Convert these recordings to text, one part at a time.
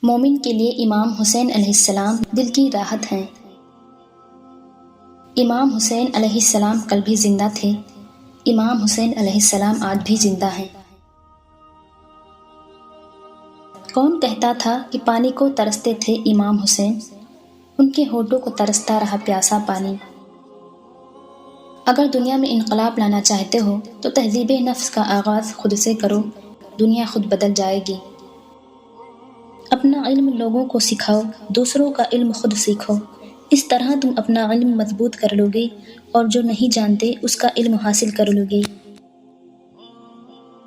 مومن کے لیے امام حسین علیہ السلام دل کی راحت ہیں۔ امام حسین علیہ السلام کل بھی زندہ تھے، امام حسین علیہ السلام آج بھی زندہ ہیں۔ کون کہتا تھا کہ پانی کو ترستے تھے امام حسین، ان کے ہونٹوں کو ترستا رہا پیاسا پانی۔ اگر دنیا میں انقلاب لانا چاہتے ہو تو تہذیب نفس کا آغاز خود سے کرو، دنیا خود بدل جائے گی۔ اپنا علم لوگوں کو سکھاؤ، دوسروں کا علم خود سیکھو، اس طرح تم اپنا علم مضبوط کر لو گے اور جو نہیں جانتے اس کا علم حاصل کر لو گے۔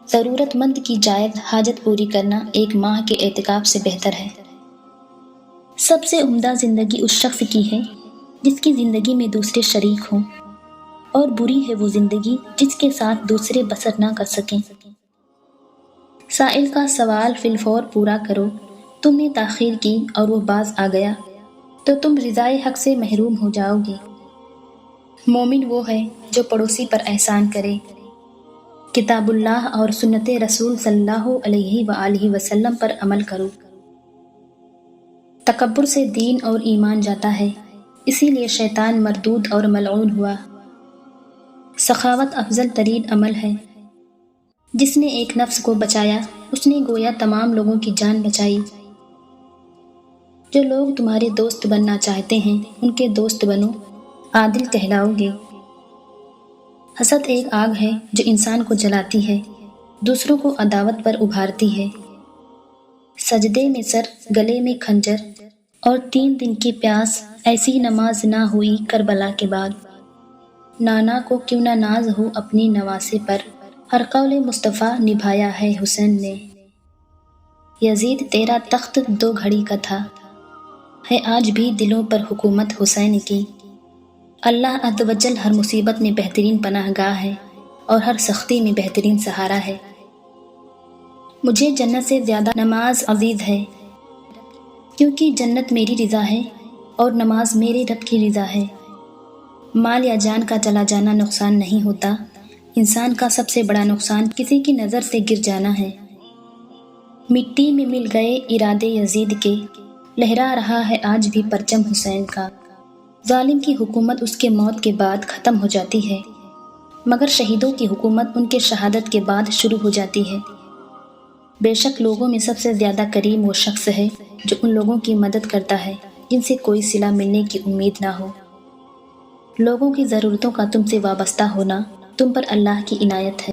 ضرورت مند کی زائد حاجت پوری کرنا ایک ماہ کے اعتکاف سے بہتر ہے۔ سب سے عمدہ زندگی اس شخص کی ہے جس کی زندگی میں دوسرے شریک ہوں، اور بری ہے وہ زندگی جس کے ساتھ دوسرے بسر نہ کر سکیں۔ سائل کا سوال فی الفور پورا کرو، تم نے تاخیر کی اور وہ باز آ گیا تو تم رضائے حق سے محروم ہو جاؤ گے۔ مومن وہ ہے جو پڑوسی پر احسان کرے، کتاب اللہ اور سنت رسول صلی اللہ علیہ وآلہ وسلم پر عمل کرو۔ تکبر سے دین اور ایمان جاتا ہے، اسی لیے شیطان مردود اور ملعون ہوا۔ سخاوت افضل ترین عمل ہے، جس نے ایک نفس کو بچایا اس نے گویا تمام لوگوں کی جان بچائی۔ جو لوگ تمہارے دوست بننا چاہتے ہیں ان کے دوست بنو، عادل کہلاؤ گے۔ حسد ایک آگ ہے جو انسان کو جلاتی ہے، دوسروں کو عداوت پر ابھارتی ہے۔ سجدے میں سر، گلے میں خنجر اور 3 دن کی پیاس، ایسی نماز نہ ہوئی کربلا کے بعد۔ نانا کو کیوں نہ ناز ہو اپنی نواسے پر، ہر قول مصطفیٰ نبھایا ہے حسین نے۔ یزید تیرا تخت 2 گھڑی کا تھا، ہے آج بھی دلوں پر حکومت حسین کی۔ اللہ عز و جل ہر مصیبت میں بہترین پناہ گاہ ہے اور ہر سختی میں بہترین سہارا ہے۔ مجھے جنت سے زیادہ نماز عزیز ہے، کیونکہ جنت میری رضا ہے اور نماز میرے رب کی رضا ہے۔ مال یا جان کا چلا جانا نقصان نہیں ہوتا، انسان کا سب سے بڑا نقصان کسی کی نظر سے گر جانا ہے۔ مٹی میں مل گئے ارادے یزید کے، لہرا رہا ہے آج بھی پرچم حسین کا۔ ظالم کی حکومت اس کے موت کے بعد ختم ہو جاتی ہے، مگر شہیدوں کی حکومت ان کے شہادت کے بعد شروع ہو جاتی ہے۔ بے شک لوگوں میں سب سے زیادہ کریم وہ شخص ہے جو ان لوگوں کی مدد کرتا ہے جن سے کوئی صلہ ملنے کی امید نہ ہو۔ لوگوں کی ضرورتوں کا تم سے وابستہ ہونا تم پر اللہ کی عنایت ہے۔